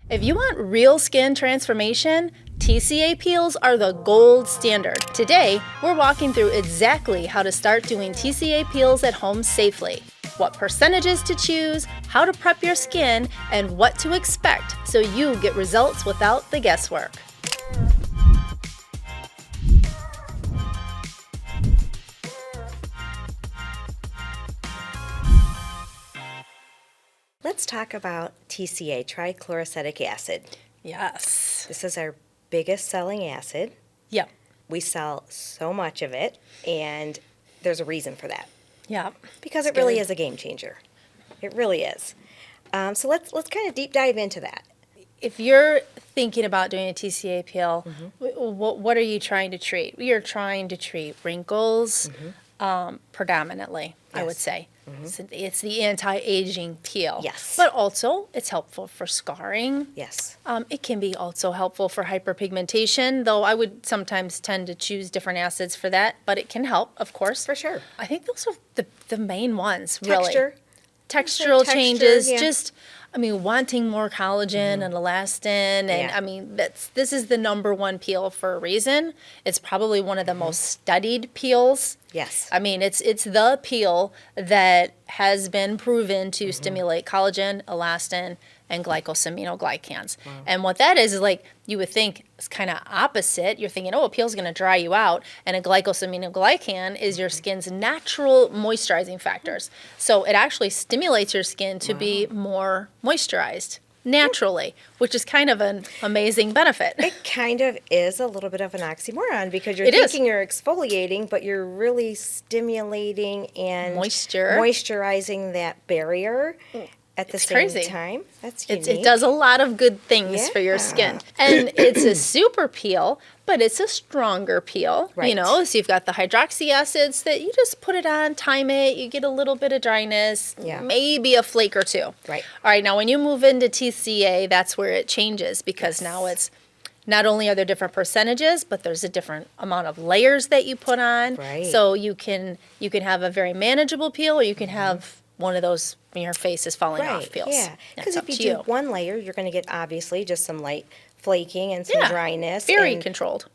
If you want real skin transformation, TCA peels are the gold standard. Today, we're walking through exactly how to start doing TCA peels at home safely, what percentages to choose, how to prep your skin, and what to expect so you get results without the guesswork. Let's talk about TCA, trichloroacetic acid. Yes. This is our biggest selling acid. Yep. We sell so much of it, and there's a reason for that. Yep. Because it really is a game changer. It really is. So let's kind of deep dive into that. If you're thinking about doing a TCA peel, what are you trying to treat? We are trying to treat wrinkles predominantly, I would Yes. say. It's the anti-aging peel. Yes. But also, it's helpful for scarring. Yes. It can be also helpful for hyperpigmentation, though I would sometimes tend to choose different acids for that, but it can help, of course. For sure. I think those are the main ones, really. Texture. Textural Texture, changes, yeah. just, wanting more collagen and elastin, and Yeah. this is the number one peel for a reason. It's probably one of the most studied peels. Yes. It's the peel that has been proven to stimulate collagen, elastin, and glycosaminoglycans. And what that is like, you would think it's kind of opposite. You're thinking, a peel's going to dry you out, and a glycosaminoglycan is your skin's natural moisturizing factors. So it actually stimulates your skin to be more moisturized naturally, which is kind of an amazing benefit. It kind of is a little bit of an oxymoron because you're It is. thinking you're exfoliating, but you're really stimulating and moisturizing that barrier at the It's same crazy. time. That's It unique. does a lot of good things for your skin. And it's a super peel, but it's a stronger peel, Right. So you've got the hydroxy acids that you just put it on, time it, you get a little bit of dryness, maybe a flake or two. Right. All right, now when you move into TCA, that's where it changes because now it's not only are there different percentages, but there's a different amount of layers that you put on. Right. So you can have a very manageable peel, or you can have one of those when your face is falling off peels. Yeah, because That's if up you to do one layer, you're going to get obviously just some light flaking and some dryness. Very and, controlled.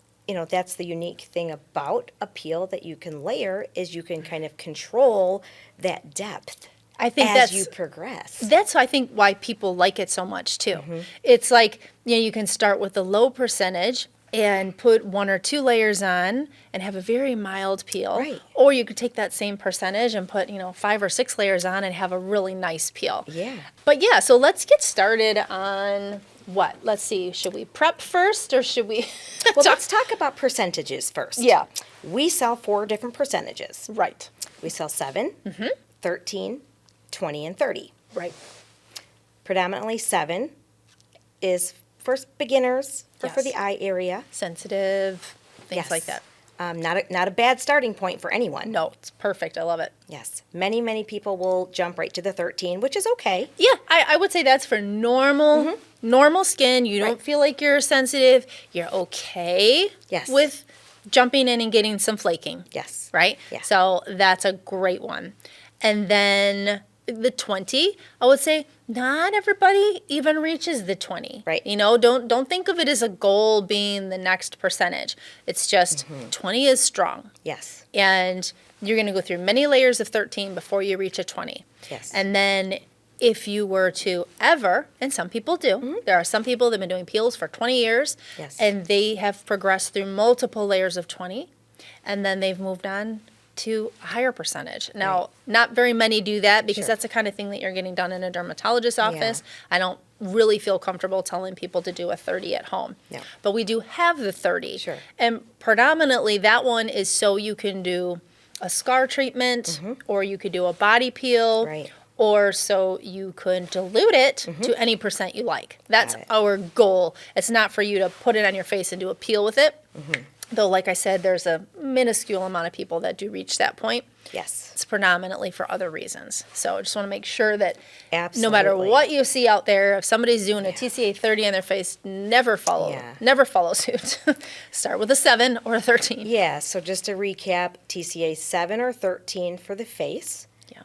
That's the unique thing about a peel that you can layer is you can kind of control that depth I think as you progress. That's I think why people like it so much too. It's like you can start with a low percentage and put one or two layers on and have a very mild peel. Right. Or you could take that same percentage and put 5 or 6 layers on and have a really nice peel. Yeah. But so let's get started on what? Let's see. Should we prep first or should we? Well, let's talk about percentages first. Yeah. We sell 4 different percentages. Right. We sell 7, 13, 20, and 30. Right. Predominantly 7 is for beginners, for the eye area. Sensitive, things like that. Not a bad starting point for anyone. No, it's perfect. I love it. Yes. Many people will jump right to the 13, which is okay. Yeah, I would say that's for normal skin. You don't feel like you're sensitive. You're okay with jumping in and getting some flaking. Yes. Right? Yeah. So that's a great one. And then the 20, I would say not everybody even reaches the 20. Right. Don't think of it as a goal being the next percentage. It's just 20 is strong. Yes. And you're going to go through many layers of 13 before you reach a 20. Yes. And then if you were to ever, and some people do, there are some people that have been doing peels for 20 years, Yes. and they have progressed through multiple layers of 20, and then they've moved on to a higher percentage. Now, not very many do that because that's the kind of thing that you're getting done in a dermatologist's office. I don't really feel comfortable telling people to do a 30 at home. No. But we do have the 30. Sure. And predominantly that one is so you can do a scar treatment or you could do a body peel. Right. Or so you could dilute it to any percent you like. That's our goal. It's not for you to put it on your face and do a peel with it. Though, like I said, there's a minuscule amount of people that do reach that point. Yes. It's predominantly for other reasons. So I just want to make sure that Absolutely. no matter what you see out there, if somebody's doing a TCA 30 on their face, never follow suit. Start with a 7 or a 13. Yeah, so just to recap, TCA 7 or 13 for the face. Yeah.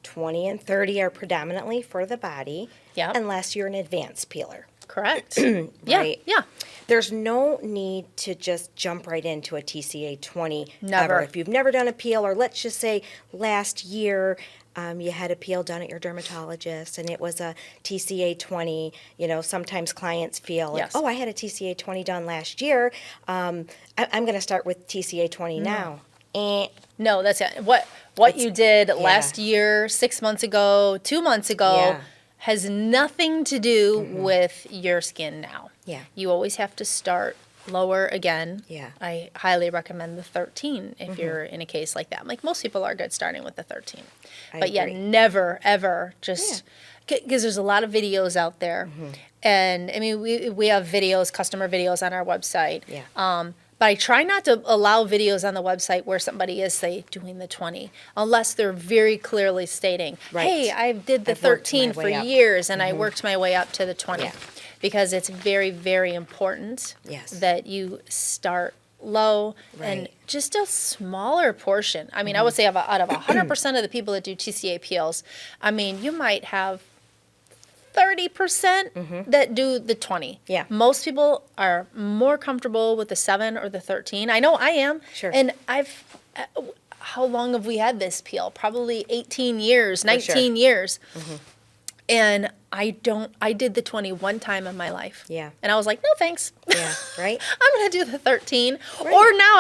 20 and 30 are predominantly for the body. Yep. Unless you're an advanced peeler. Correct. Right? Yeah. There's no need to just jump right into a TCA 20 Never. ever. If you've never done a peel, or let's just say last year you had a peel done at your dermatologist and it was a TCA 20, sometimes clients feel like, Yes. oh, I had a TCA 20 done last year. I'm going to start with TCA 20 now. No, that's it. What you did last year, 6 months ago, 2 months ago, has nothing to do with your skin now. Yeah. You always have to start lower again. Yeah. I highly recommend the 13 if you're in a case like that. Like most people are good starting with the 13. But agree. never, ever just, because there's a lot of videos out there. And I mean, we have videos, customer videos on our website. Yeah. But I try not to allow videos on the website where somebody is, say, doing the 20, unless they're very clearly stating, hey, I did the 13 for years and I worked my way up to the 20. Yeah. Because it's very, very important that you start low and just a smaller portion. I mean, I would say out of 100% of the people that do TCA peels, I mean, you might have 30% that do the 20. Yeah. Most people are more comfortable with the 7 or the 13. I know I am. Sure. And how long have we had this peel? Probably 18 years, 19 years. And I did the 20 one time in my life. Yeah. And I was like, no, thanks. Yeah, right? I'm going to do the 13. Right. Or now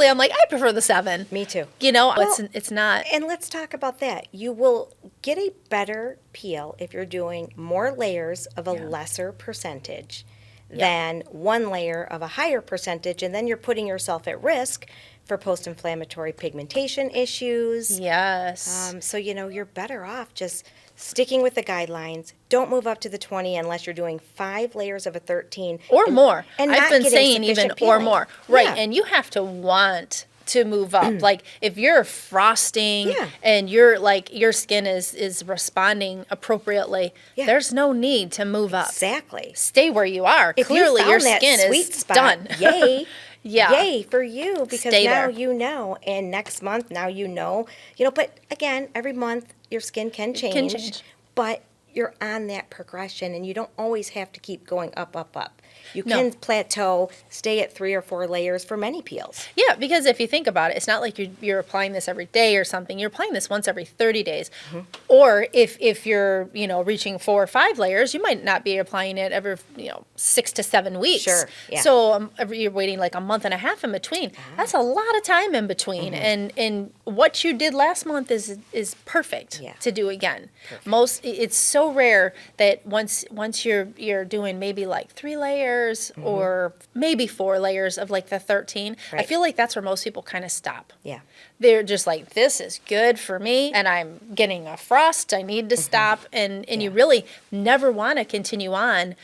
I'm like, I prefer the 7. Me too. It's not. And let's talk about that. You will get a better peel if you're doing more layers of a lesser percentage than one layer of a higher percentage. And then you're putting yourself at risk for post-inflammatory pigmentation issues. Yes. So, you're better off just sticking with the guidelines. Don't move up to the 20 unless you're doing 5 layers of a 13. Or more. And I've been saying even peeling. or more. Right. Yeah. And you have to want to move up. Like if you're frosting and you're like your skin is responding appropriately, there's no need to move up. Exactly. Stay where you are. If Clearly you found your that skin sweet is spot, done. Yay. Yeah. Yay for you, because Stay now there. you know, and next month now you know. But again, every month your skin can change. But you're on that progression, and you don't always have to keep going up, up, up. You can plateau, stay at 3 or 4 layers for many peels. Yeah, because if you think about it, it's not like you're applying this every day or something. You're applying this once every 30 days. Or if you're, reaching 4 or 5 layers, you might not be applying it every, 6 to 7 weeks. Sure, yeah. So you're waiting like a month and a half in between. That's a lot of time in between. And what you did last month is perfect to do again. Perfect. It's so rare that once you're doing maybe like 3 layers or maybe 4 layers of like the 13, I feel like that's where most people kind of stop. Yeah. They're just like, this is good for me and I'm getting a frost, I need to stop. And you really never want to continue on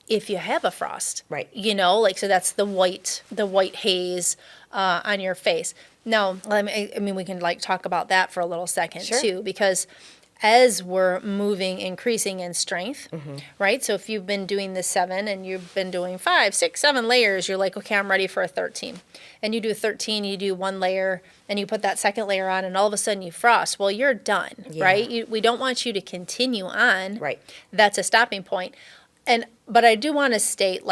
if you have a frost. Right. So that's the white haze on your face. Now, I mean, we can talk about that for a little second too, because as we're increasing in strength, right? So if you've been doing the 7 and you've been doing 5, 6, 7 layers, you're like, okay, I'm ready for a 13. And you do 13, you do 1 layer, and you put that second layer on, and all of a sudden you frost. Well, you're done, right? We don't want you to continue on. Right. That's a stopping point. But I do want to state,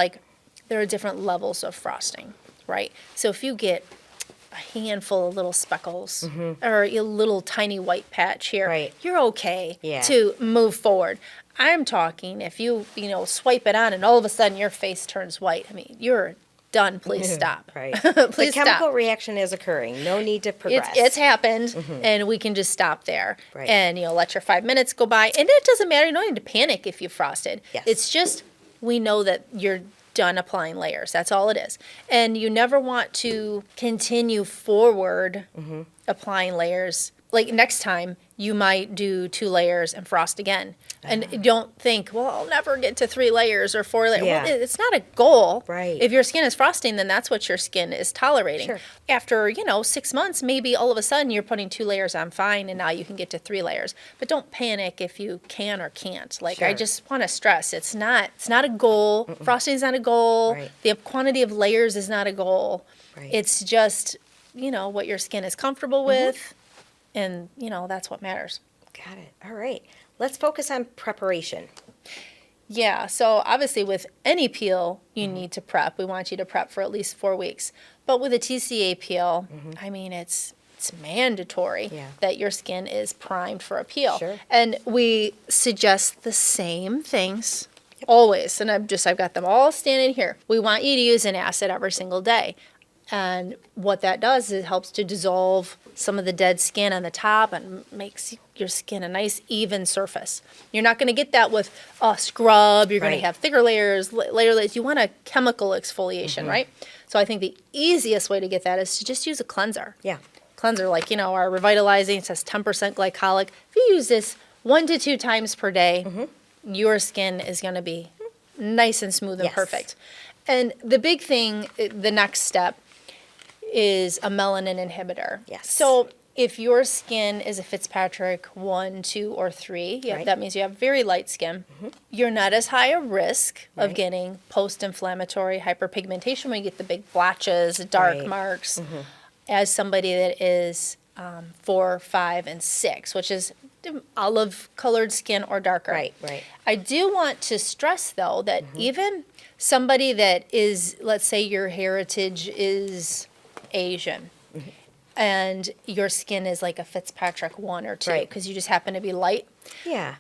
there are different levels of frosting, right? So if you get a handful of little speckles or a little tiny white patch here, you're okay to move forward. I'm talking if you swipe it on and all of a sudden your face turns white. I mean, you're done. Please stop. Right. Please the chemical reaction is occurring. No need to progress. It's happened, and we can just stop there. Right. And let your 5 minutes go by. And it doesn't matter. You don't need to panic if you frosted. Yes. It's just we know that you're done applying layers. That's all it is. And you never want to continue forward applying layers. Like next time, you might do 2 layers and frost again. And don't think, well, I'll never get to 3 layers or 4 layers. Yeah. Well, it's not a goal. Right. If your skin is frosting, then that's what your skin is tolerating. Sure. After, 6 months, maybe all of a sudden you're putting 2 layers on fine and now you can get to 3 layers. But don't panic if you can or can't. I just want to stress, it's not a goal. Frosting is not a goal. Right. The quantity of layers is not a goal. Right. It's just, what your skin is comfortable with. And, that's what matters. Got it. All right. Let's focus on preparation. Yeah, so obviously with any peel, you need to prep. We want you to prep for at least 4 weeks. But with a TCA peel, I mean, it's mandatory Yeah. that your skin is primed for a peel. Sure. And we suggest the same things always. And I've got them all standing here. We want you to use an acid every single day. And what that does is it helps to dissolve some of the dead skin on the top and makes your skin a nice even surface. You're not going to get that with a scrub. You're going Right. to have thicker layers, layer layers. You want a chemical exfoliation, right? So I think the easiest way to get that is to just use a cleanser. Yeah. Cleanser, like, our revitalizing, it says 10% glycolic. If you use this 1 to 2 times per day, your skin is going to be nice and smooth and Yes. perfect. And the big thing, the next step, is a melanin inhibitor. Yes. So if your skin is a Fitzpatrick 1, 2, or 3, Right. that means you have very light skin. You're not as high a risk of Right. getting post-inflammatory hyperpigmentation when you get the big blotches, dark Right. marks, as somebody that is 4, 5, and 6, which is olive-colored skin or darker. Right, right. I do want to stress, though, that even somebody that is, let's say your heritage is Asian, and your skin is like a Fitzpatrick 1 or 2, Right. because you just happen to be light, Yeah.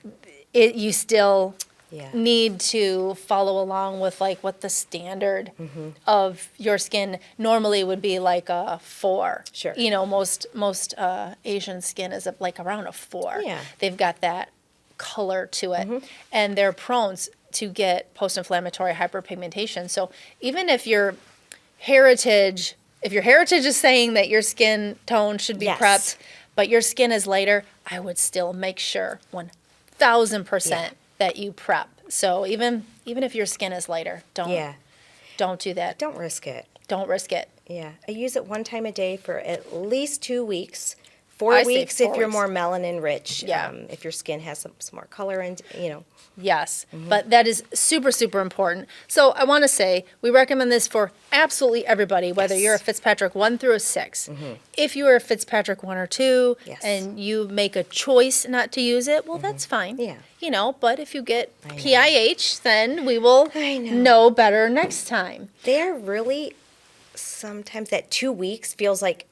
you still Yeah. need to follow along with like what the standard of your skin normally would be, like a 4. Sure. Most Asian skin is like around a 4. Yeah. They've got that color to it, and they're prone to get post-inflammatory hyperpigmentation. So even if your heritage is saying that your skin tone should be Yes. prepped, but your skin is lighter, I would still make sure 1,000% that you prep. So even if your skin is lighter, don't do that. Don't risk it. Don't risk it. Yeah. I use it 1 time a day for at least 2 weeks. 4 I say weeks 4 if you're weeks. more melanin rich. Yeah. If your skin has some more color and, Yes, but that is super, super important. So I want to say we recommend this for absolutely everybody, whether Yes. you're a Fitzpatrick 1 through a 6. If you are a Fitzpatrick 1 or 2 Yes. and you make a choice not to use it, well, that's fine. Yeah. But if you get know. PIH, then we will I know. know better next time. They're really, sometimes that 2 weeks feels like,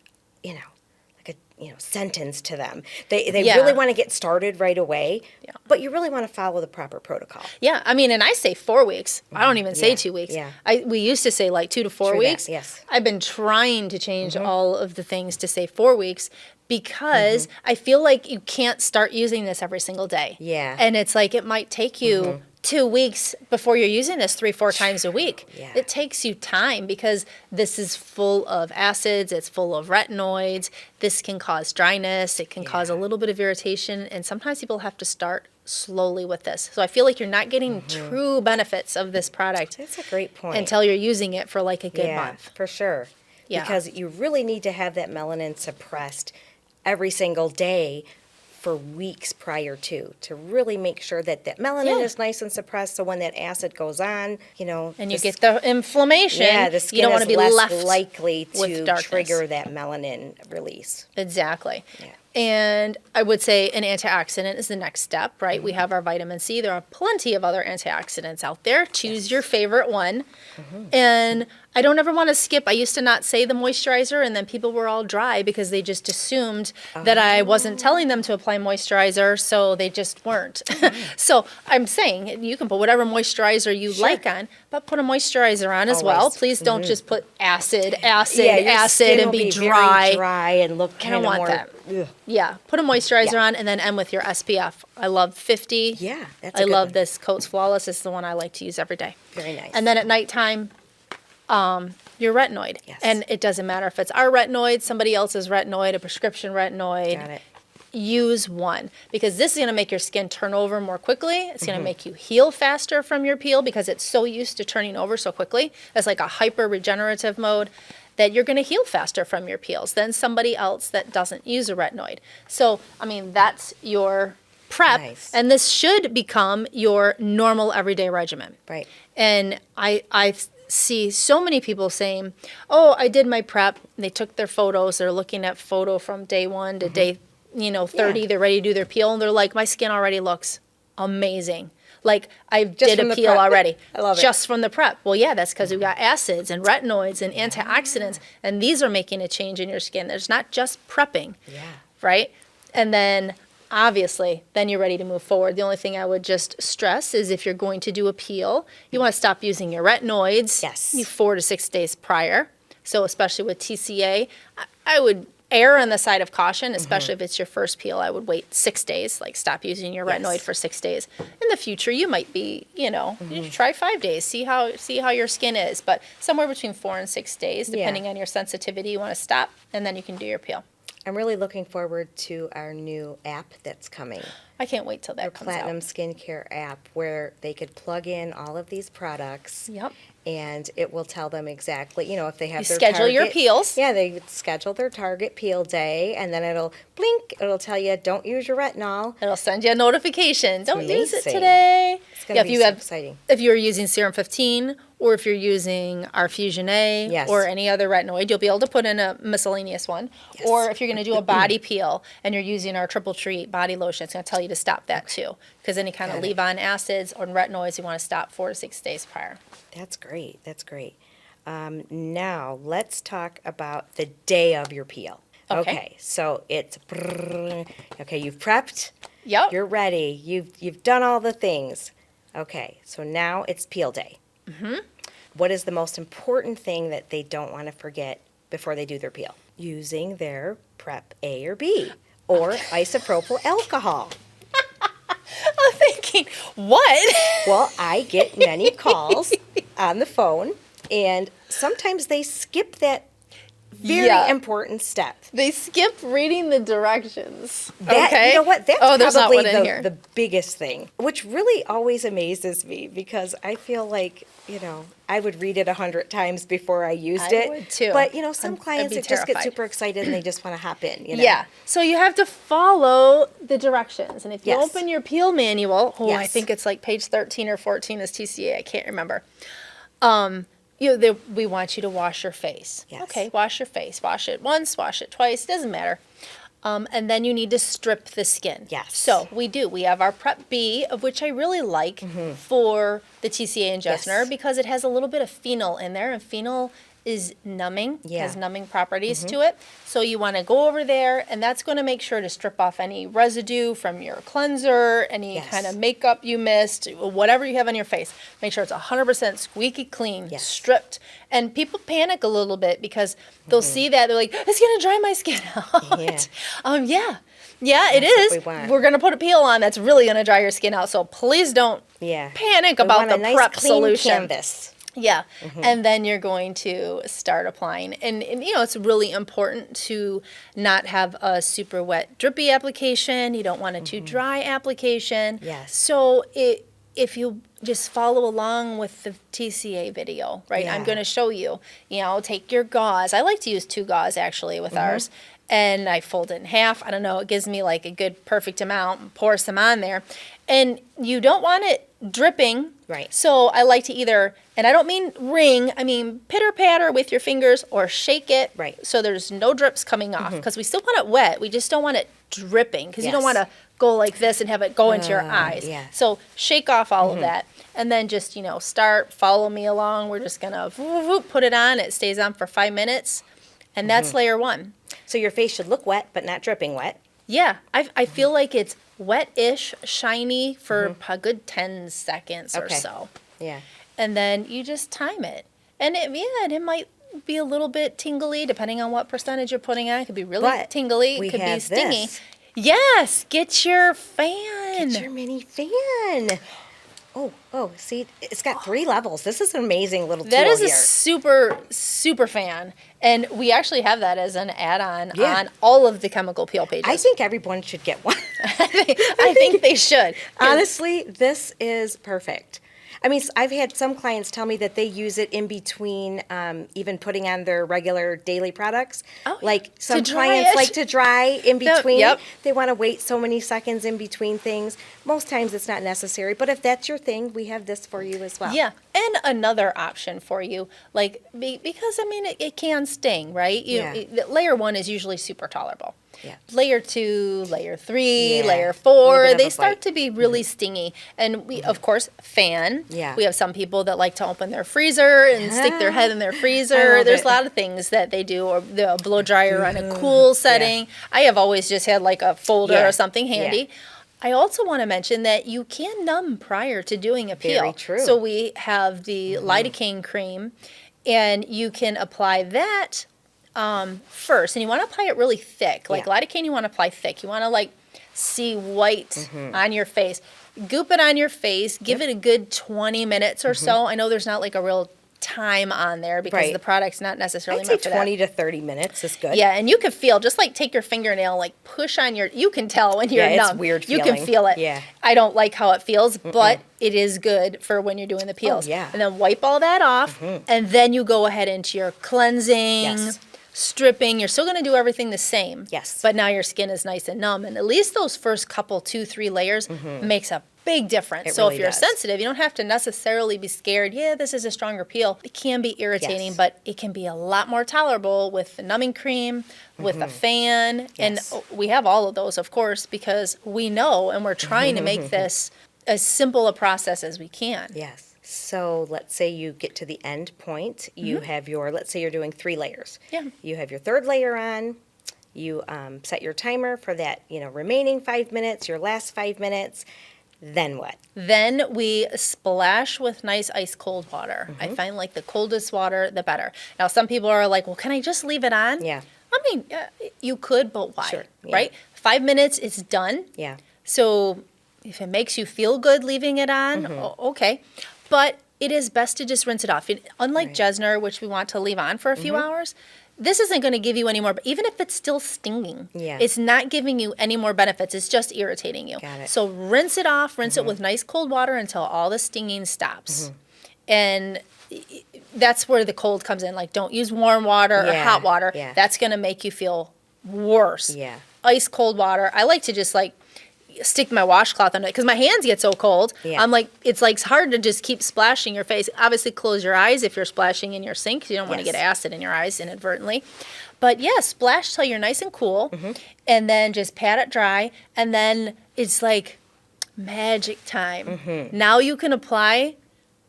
like a sentence to them. They Yeah. really want to get started right away, Yeah. but you really want to follow the proper protocol. Yeah, I mean, and I say 4 weeks. I don't even say Yeah, 2 weeks. yeah. We used to say like 2 to 4 True that, weeks. yes. I've been trying to change all of the things to say 4 weeks because I feel like you can't start using this every single day. Yeah. And it's like it might take you 2 weeks before you're using this 3, 4 times a week. Yeah. It takes you time because this is full of acids, it's full of retinoids. This can cause dryness, it can cause a little bit of irritation, and sometimes people have to start slowly with this. So I feel like you're not getting true benefits of this product That's a great point. until you're using it for like a good month. For sure. Yeah. Because you really need to have that melanin suppressed every single day for weeks prior to really make sure that that melanin Yeah. is nice and suppressed. So when that acid goes on, And you get the inflammation. yeah, the skin you don't want is to be less left likely with to darkness. trigger that melanin release. Exactly. Yeah. And I would say an antioxidant is the next step, right? We have our vitamin C. There are plenty of other antioxidants out there. Choose your favorite one. And I don't ever want to skip. I used to not say the moisturizer, and then people were all dry because they just assumed that I wasn't telling them to apply moisturizer, so they just weren't. So I'm saying you can put whatever moisturizer you like on, but put a moisturizer on as well. Always. Please don't just put acid, Yeah, your skin and will be very dry. dry and look I kind don't of want more. that. Ugh. Yeah, put a moisturizer Yeah. on and then end with your SPF. I love 50. Yeah, that's I a good love one. this Coats Flawless. It's the one I like to use every day. Very nice. And then at nighttime, your retinoid. Yes. And it doesn't matter if it's our retinoid, somebody else's retinoid, a prescription retinoid. Got it. Use one because this is going to make your skin turn over more quickly. It's going to make you heal faster from your peel because it's so used to turning over so quickly. It's like a hyper regenerative mode that you're going to heal faster from your peels than somebody else that doesn't use a retinoid. So, I mean, that's your prep. Nice. And this should become your normal everyday regimen. Right. And I see so many people saying, oh, I did my prep. They took their photos. They're looking at photo from day 1 to day 30. Yeah. They're ready to do their peel. And they're like, my skin already looks amazing. Like, I did from a the peel prep. already. I love it. Just from the prep. Well, yeah, that's because we've got acids and retinoids and antioxidants, and these are making a change in your skin. There's not just prepping, right? And then, obviously, then you're ready to move forward. The only thing I would just stress is if you're going to do a peel, you want to stop using your retinoids 4 to 6 days prior. So especially with TCA, I would err on the side of caution, especially if it's your first peel. I would wait 6 days, like stop using your retinoid for 6 days. In the future, you might be, you try 5 days, see how your skin is. But somewhere between 4 and 6 days, depending on your sensitivity, you want to stop, and then you can do your peel. I'm really looking forward to our new app that's coming. I can't wait till that Our comes Platinum out. Skincare app, where they could plug in all of these products. Yep. And it will tell them exactly, if they have You their schedule your target- peels. Yeah, they schedule their target peel day, and then it'll blink. It'll tell you, don't use your retinol. It'll send you a notification. Don't use it amazing. today. It's going to be so exciting. If you're using Serum 15, or if you're using our Fusion A, or any other retinoid, you'll be able to put in a miscellaneous one. Yes. Or if you're going to do a body peel and you're using our Triple Treat body lotion, it's going to tell you to stop that too. Because any kind of leave-on acids or retinoids, you want to stop 4 to 6 days prior. That's great. That's great. Now, let's talk about the day of your peel. Okay, so it's okay. You've prepped. Yep. You're ready. You've done all the things. Okay, so now it's peel day. What is the most important thing that they don't want to forget before they do their peel? Using their prep A or B, or isopropyl alcohol. I'm thinking, what? Well, I get many calls on the phone, and sometimes they skip that very important step. They skipped reading the directions. That, okay. You know what? That's there's not probably one in here. the biggest thing, which really always amazes me, because I feel like, I would read it 100 times before I used it. I would too. But, some I'd clients be that just get terrified. super excited and they just want to hop in, Yeah. So you have to follow the directions. And if you Yes. open your peel manual, I Yes. think it's like page 13 or 14 is TCA. I can't remember. We want you to wash your face. Yes. Okay, wash your face. Wash it once, wash it twice. Doesn't matter. And then you need to strip the skin. Yes. So we have our Prep B, of which I really like for the TCA ingestioner because it has a little bit of phenol in there, and phenol is numbing, has numbing properties to it. So you want to go over there, and that's going to make sure to strip off any residue from your cleanser, any kind of makeup you missed, whatever you have on your face. Make sure it's 100% squeaky clean, stripped. And people panic a little bit because they'll see that, they're like, it's going to dry my skin out. Yeah, it is. We're going to put a peel on that's really going to dry your skin out. So please don't panic about the prep solution. Canvas. Yeah, and then you're going to start applying. And it's really important to not have a super wet, drippy application. You don't want a too dry application. Yes. So if you just follow along with the TCA video, right? I'm going to show you, take your gauze. I like to use 2 gauze actually with ours. And I fold it in half. I don't know, it gives me like a good perfect amount. Pour some on there. And you don't want it dripping. Right. So I like to either, and I don't mean wring, I mean pitter patter with your fingers or shake it. Right. So there's no drips coming off because we still want it wet. We just don't want it dripping because you don't want to go like this and have it go into your eyes. So shake off all of that. And then just, follow me along. We're just going to put it on. It stays on for 5 minutes. And that's layer 1. So your face should look wet, but not dripping wet. Yeah, I feel like it's wet-ish, shiny for a good 10 seconds or so. Yeah. And then you just time it. And it might be a little bit tingly depending on what percentage you're putting on. It could be really tingly. It could be stingy. Yes, get your fan. Get your mini fan. Oh, see, it's got 3 levels. This is an amazing little tool That is here. a super, super fan. And we actually have that as an add-on on all of the chemical peel pages. I think everyone should get one. I think they should. Honestly, this is perfect. I mean, I've had some clients tell me that they use it in between even putting on their regular daily products. Like some clients like to dry in between. They want to wait so many seconds in between things. Most times it's not necessary, but if that's your thing, we have this for you as well. Yeah, and another option for you, like because it can sting, right? Layer 1 is usually super tolerable. Yeah. Layer 2, layer 3, Yeah. layer A 4, little bit of they a start bite. to be really stingy. And we, of course, fan. Yeah. We have some people that like to open their freezer and stick their head in their I freezer. love There's it. a lot of things that they do, or the blow dryer on a cool setting. I have always just had like a folder Yeah. or something handy. I also want to mention that you can numb prior to doing a peel. Very true. So we have the lidocaine cream, and you can apply that first. And you want to apply it really thick. Like Yeah. lidocaine, you want to apply thick. You want to like see white on your face. Goop it on your face. Give it a good 20 minutes or so. I know there's not like a real time on there because Right. the product's not necessarily I'd say meant for that. 20 to 30 minutes is good. Yeah, and you can feel, just like take your fingernail, like push on your, you can tell when you're Yeah, it's numb. weird You can feeling. feel it. Yeah. I don't like how it feels, but it is good for when you're doing the peels. yeah. And then wipe all that off, and then you go ahead into your cleansing, Yes. stripping. You're still going to do everything the same. Yes. But now your skin is nice and numb, and at least those first couple, 2, 3 layers makes a big difference. It So really if you're does. sensitive, you don't have to necessarily be scared. Yeah, this is a stronger peel. It can be irritating, Yes. but it can be a lot more tolerable with the numbing cream, with a fan, Yes. and we have all of those, of course, because we know and we're trying to make this as simple a process as we can. Yes. So let's say you get to the end point. You have your, let's say you're doing 3 layers. Yeah. You have your 3rd layer on. You set your timer for that, remaining 5 minutes, your last 5 minutes. Then what? Then we splash with nice ice cold water. I find like the coldest water, the better. Now, some people are like, well, can I just leave it on? Yeah. I mean, you could, but why? Sure, yeah. Right? 5 minutes, it's done. Yeah. So if it makes you feel good leaving it on, okay. But it is best to just rinse it off. Unlike Right. Jesner, which we want to leave on for a few hours, this isn't going to give you any more, but even if it's still stinging, Yeah. it's not giving you any more benefits. It's just irritating you. Got it. So rinse it off, rinse it with nice cold water until all the stinging stops. And that's where the cold comes in. Like, don't use warm water or Yeah, hot water. yeah. That's going to make you feel worse. Yeah. Ice cold water. I like to just like stick my washcloth on it because my hands get so cold. Yeah. I'm like, it's like hard to just keep splashing your face. Obviously, close your eyes if you're splashing in your sink. You don't want to Yes. get acid in your eyes inadvertently. But yeah, splash till you're nice and cool, and then just pat it dry, and then it's like magic time. Now you can apply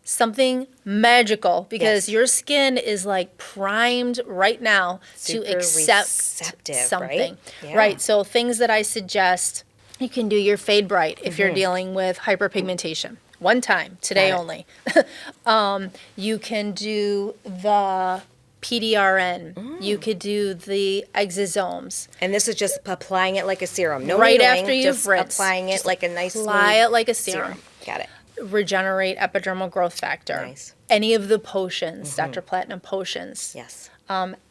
something magical because Yes. your skin is like primed right now Super to accept receptive, something. right? Yeah. Right. So things that I suggest, you can do your Fade Bright if you're dealing with hyperpigmentation. One time, today Got only. You can do the PDRN. You could do the exosomes. And this is just applying it like a serum. No Right needling, after you've just rinsed. applying it Just like a nice apply smooth it like a serum. Got it. Regenerate epidermal growth factor. Nice. Any of the potions, Dr. Platinum potions. Yes.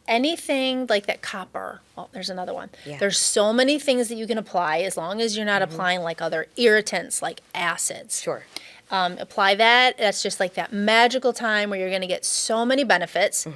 Anything like that copper. Oh, there's another one. Yeah. There's so many things that you can apply as long as you're not applying like other irritants like acids. Sure. Apply that. That's just like that magical time where you're going to get so many benefits.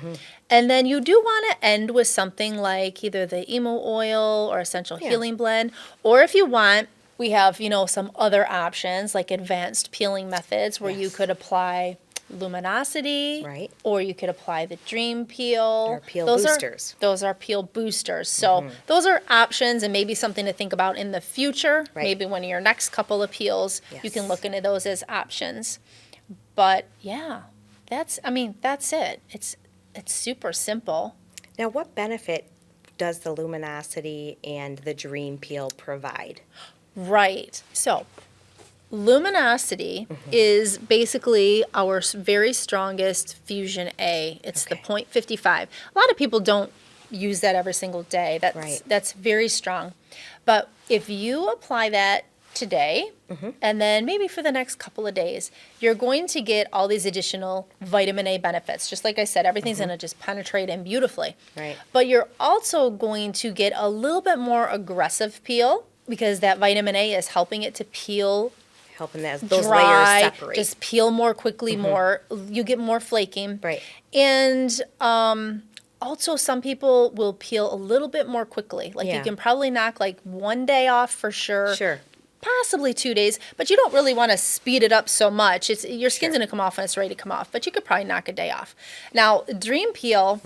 And then you do want to end with something like either the emo oil or essential healing blend. Or if you want, we have, some other options like advanced peeling methods where you Yes. could apply Luminosity. Right. Or you could apply the Dream Peel. Or peel boosters. Those are peel boosters. So those are options and maybe something to think about in the future. Right. Maybe one of your next couple of peels, you can Yes. look into those as options. But yeah, that's it. It's super simple. Now, what benefit does the Luminosity and the Dream Peel provide? Right. So Luminosity is basically our very strongest Fusion A. It's the Okay. 0.55. A lot of people don't use that every single day. Right. That's very strong. But if you apply that today and then maybe for the next couple of days, you're going to get all these additional vitamin A benefits. Just like I said, everything's going to just penetrate in beautifully. Right. But you're also going to get a little bit more aggressive peel because that vitamin A is helping it to peel Helping those dry, layers separate. just peel more quickly, more, you get more flaking. Right. And also some people will peel a little bit more quickly. Like you Yeah. can probably knock like 1 day off for sure. Sure. Possibly 2 days, but you don't really want to speed it up so much. Your skin's Sure. going to come off when it's ready to come off, but you could probably knock a day off. Now, Dream Peel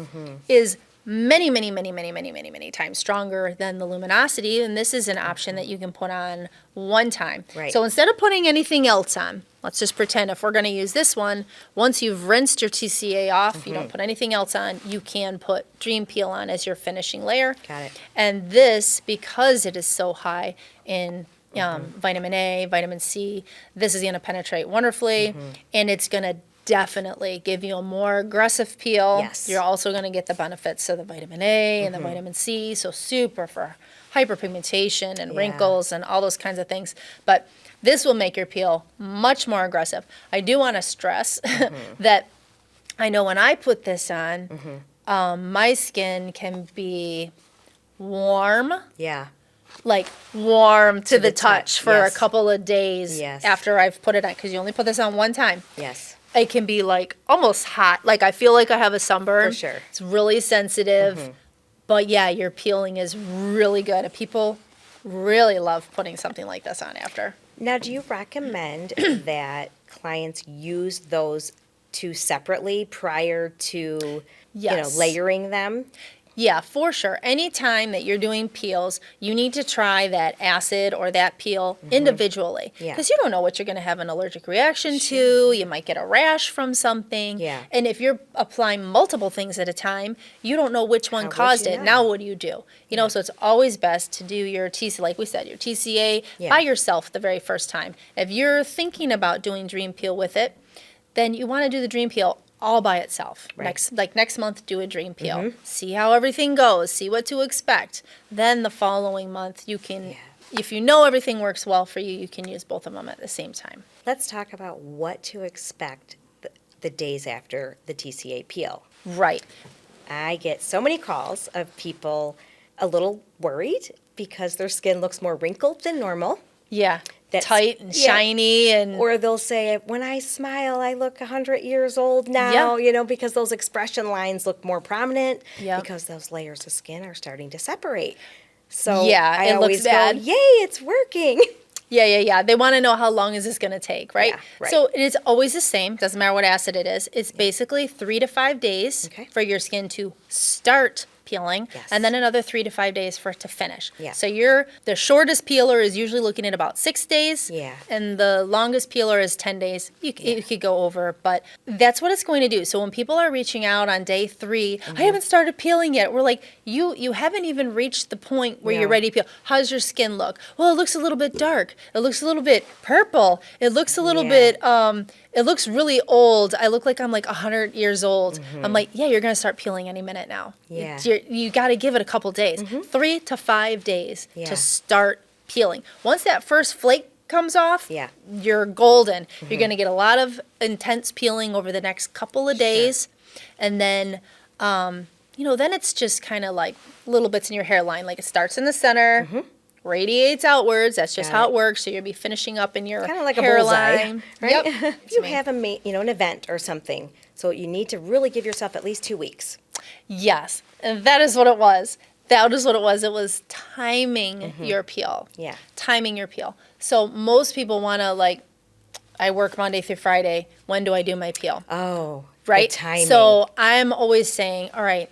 is many times stronger than the Luminosity, and this is an option that you can put on one time. Right. So instead of putting anything else on, let's just pretend if we're going to use this one, once you've rinsed your TCA off, you don't put anything else on, you can put Dream Peel on as your finishing layer. Got it. And this, because it is so high in vitamin A, vitamin C, this is going to penetrate wonderfully, and it's going to definitely give you a more aggressive peel. Yes. You're also going to get the benefits of the vitamin A and the vitamin C, so super for hyperpigmentation and wrinkles and all those kinds of things. But this will make your peel much more aggressive. I do want to stress that I know when I put this on, my skin can be warm, like warm to the touch for a couple of days after I've put it on, because you only put this on one time. Yes. It can be like almost hot. Like I feel like I have a sunburn. For sure. It's really sensitive. But yeah, your peeling is really good. People really love putting something like this on after. Now, do you recommend that clients use those two separately prior to, layering them? Yeah, for sure. Anytime that you're doing peels, you need to try that acid or that peel individually. Because you don't know what you're going to have an allergic reaction to. You might get a rash from something. And if you're applying multiple things at a time, you don't know which one caused it. Now what do? You know, so it's always best to do your TCA, like we said, your TCA by yourself the very first time. If you're thinking about doing Dream Peel with it, then you want to do the Dream Peel all by itself. Next month, do a Dream Peel. See how everything goes. See what to expect. Then the following month, you can, if you know everything works well for you, you can use both of them at the same time. Let's talk about what to expect the days after the TCA peel. Right. I get so many calls of people a little worried because their skin looks more wrinkled than normal. Yeah. Tight and shiny, and or they'll say, when I smile, I look 100 years old now, because those expression lines look more prominent because those layers of skin are starting to separate. So I always go, yay, it's working. Yeah. They want to know how long is this going to take, right? So it is always the same. Doesn't matter what acid it is. It's basically 3 to 5 days for your skin to start peeling, and then another 3 to 5 days for it to finish. So the shortest peeler is usually looking at about 6 days, and the longest peeler is 10 days. You could go over, but that's what it's going to do. So when people are reaching out on day 3, I haven't started peeling yet. We're like, you haven't even reached the point where you're ready to peel. How's your skin look? Well, it looks a little bit dark. It looks a little bit purple. It looks a little bit, it looks really old. I look like I'm like 100 years old. I'm like, you're going to start peeling any minute now. You got to give it a couple days, 3 to 5 days to start peeling. Once that first flake comes off, you're golden. You're going to get a lot of intense peeling over the next couple of days. And then, then it's just kind of like little bits in your hairline. Like it starts in the center, radiates outwards. That's just how it works. So you'll be finishing up in your kind of like hairline. A bullseye, right? If you have an event or something, so you need to really give yourself at least 2 weeks. Yes, and that is what it was. That is what it was. It was timing your peel. Timing your peel. So most people want to I work Monday through Friday. When do I do my peel? Oh, right. The timing. So I'm always saying, all right,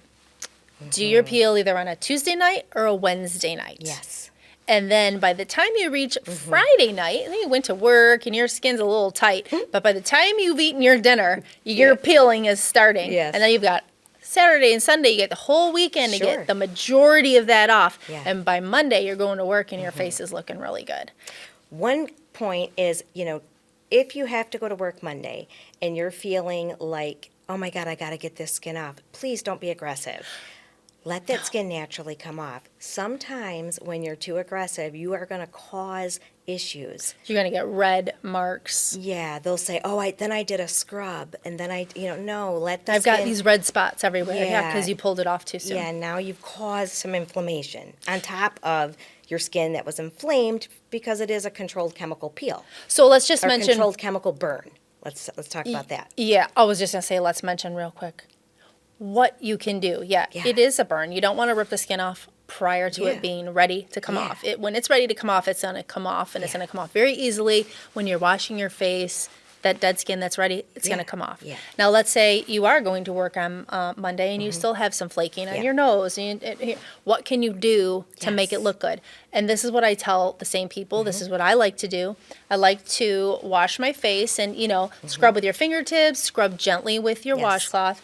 do your peel either on a Tuesday night or a Wednesday night. Yes. And then by the time you reach Friday night, and then you went to work and your skin's a little tight, but by the time you've eaten your dinner, your peeling is starting. And then you've got Saturday and Sunday, you get the whole weekend to get the majority of that off. And by Monday, you're going to work and your face is looking really good. One point is, if you have to go to work Monday and you're feeling like, oh my God, I got to get this skin off, please don't be aggressive. Let that skin naturally come off. Sometimes when you're too aggressive, you are going to cause issues. You're going to get red marks. Yeah, they'll say, then I did a scrub, and then no, let the I've skin... got these red spots everywhere, because you pulled it off too soon. Yeah, now you've caused some inflammation on top of your skin that was inflamed because it is a controlled chemical peel. So let's just mention... controlled chemical burn. Let's talk about that. Yeah, I was just going to say, let's mention real quick what you can do. It is a burn. You don't want to rip the skin off prior to it being ready to come off. When it's ready to come off, it's going to come off, and it's going to come off very easily when you're washing your face that dead skin that's ready, it's Yeah, going to come off. yeah. Now, let's say you are going to work on Monday and you still have some flaking on Yeah. your nose. What can you do to make it Yes. look good? And this is what I tell the same people. This is what I like to do. I like to wash my face and, scrub with your fingertips, scrub gently with your Yes. washcloth,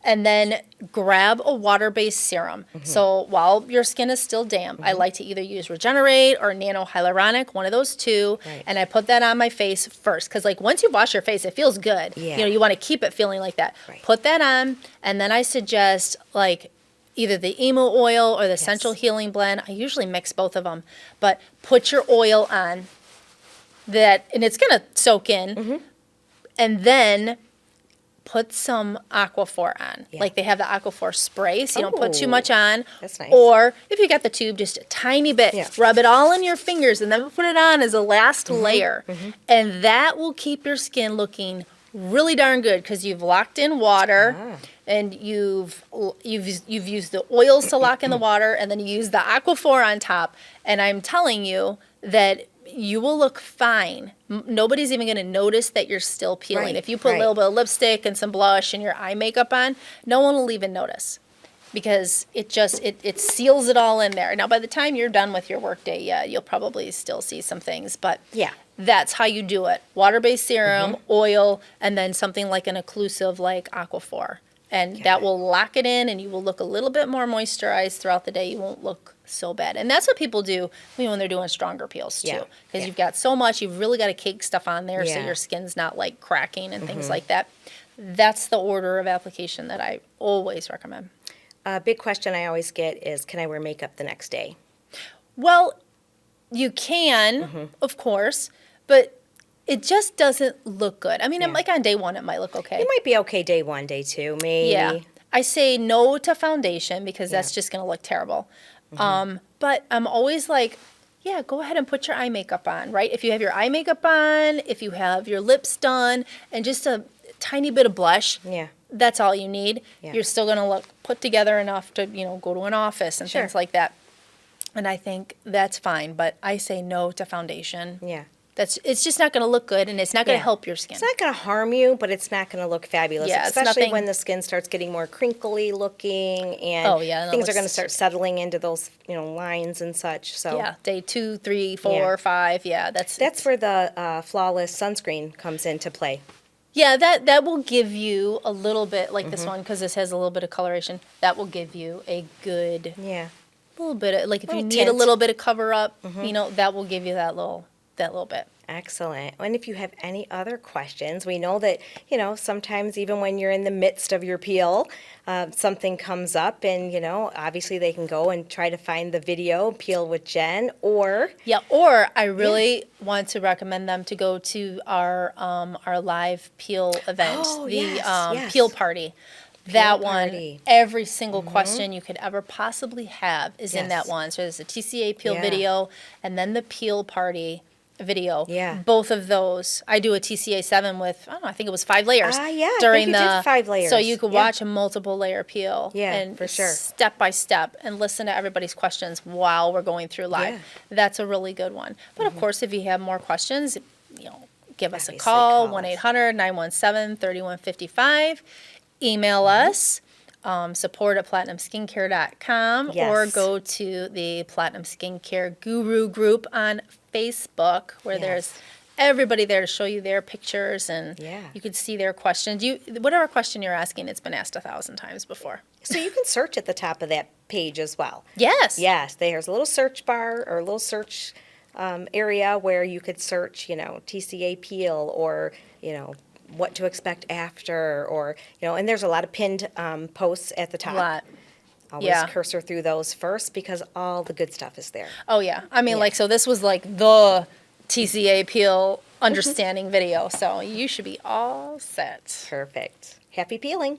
and then grab a water-based serum. So while your skin is still damp, I like to either use Regenerate or Nano Hyaluronic, one of those two, Right. and I put that on my face first. Because once you wash your face, it feels good. Yeah. You want to keep it feeling like that. Right. Put that on, and then I suggest either the emu oil or the Essential Healing Blend. I usually mix both of them, but put your oil on that, and it's gonna soak in, and then put some Aquaphor on. Yeah. Like they have the Aquaphor spray, so you don't put too Oh, much on. that's nice. Or if you got the tube, just a tiny bit. Yeah. Rub it all in your fingers and then put it on as a last layer. And that will keep your skin looking really darn good because you've locked in water and you've used the oils to lock in the water, and then you use the Aquaphor on top. And I'm telling you that you will look fine. Nobody's even going to notice that you're still peeling. Right, If you put right. a little bit of lipstick and some blush and your eye makeup on, no one will even notice because it seals it all in there. Now, by the time you're done with your workday, yeah, you'll probably still see some things, but Yeah. that's how you do it. Water-based serum, oil, and then something like an occlusive like Aquaphor. And that will lock it in, and you will look a little bit more moisturized throughout the day. You won't look so bad. And that's what people do when they're doing stronger peels, too. Yeah, Because yeah. you've got so much, you've really got to cake stuff on there so Yeah. your skin's not cracking and things like that. That's the order of application that I always recommend. A big question I always get is, can I wear makeup the next day? Well, you can, of course, but it just doesn't look good. I mean, Yeah. on day one, it might look okay. It might be okay day one, day two, maybe. Yeah. I say no to foundation because that's just going to look terrible. But I'm always yeah, go ahead and put your eye makeup on, right? If you have your eye makeup on, if you have your lips done, and just a tiny bit of blush, Yeah. that's all you need. Yeah. You're still going to look put together enough to, go to an office and Sure. things like that. And I think that's fine, but I say no to foundation. Yeah. It's just not going to look good, and it's not going to Yeah. help your skin. It's not going to harm you, but it's not going to look fabulous, Yeah, it's especially nothing- when the skin starts getting more crinkly looking and Oh, yeah, and it things are looks- going to start settling into those, lines and such. So Yeah, day 2, 3, 4, 5. Yeah, that's where the flawless sunscreen comes into play. Yeah, that will give you a little bit, like Mm-hmm. this one, because this has a little bit of coloration. That will give you a good Yeah. little bit of, if you Little need a tint. little bit of cover up, that will give you that little bit. Excellent. And if you have any other questions, we know that, sometimes even when you're in the midst of your peel, something comes up and, obviously they can go and try to find the video, Peel with Jen, or Yeah, or I really want to recommend them to go to our live peel event, Oh, the yes, yes. peel party. That party. one, every single question you could ever possibly have is in that Yes. one. So there's a TCA peel Yeah. video and then the peel party video. Yeah. Both of those. I do a TCA 7 with, I don't know, I think it was 5 layers. Yeah, I think during you did 5 layers. So you could Yeah. watch a multiple layer peel. Yeah, and for sure. step by step and listen to everybody's questions while we're going through live. Yeah. Mm-hmm. That's a really good one. But of course, if you have more questions, give us a Obviously, call, call us. 1-800-917-3155. Email us, support@platinumskincare.com, or Yes. go to the Platinum Skincare Guru group on Facebook, where there's Yes. everybody there to show you their pictures, and Yeah. you could see their questions. Whatever question you're asking, it's been asked 1,000 times before. So you can search at the top of that page as well. Yes. Yes, there's a little search bar or a little search area where you could search, TCA peel or, what to expect after or, and there's a lot of pinned posts at the top. A lot. Always Yeah. cursor through those first because all the good stuff is there. Oh, yeah. I mean, Yeah. so this was the TCA peel understanding video. So you should be all set. Perfect. Happy peeling.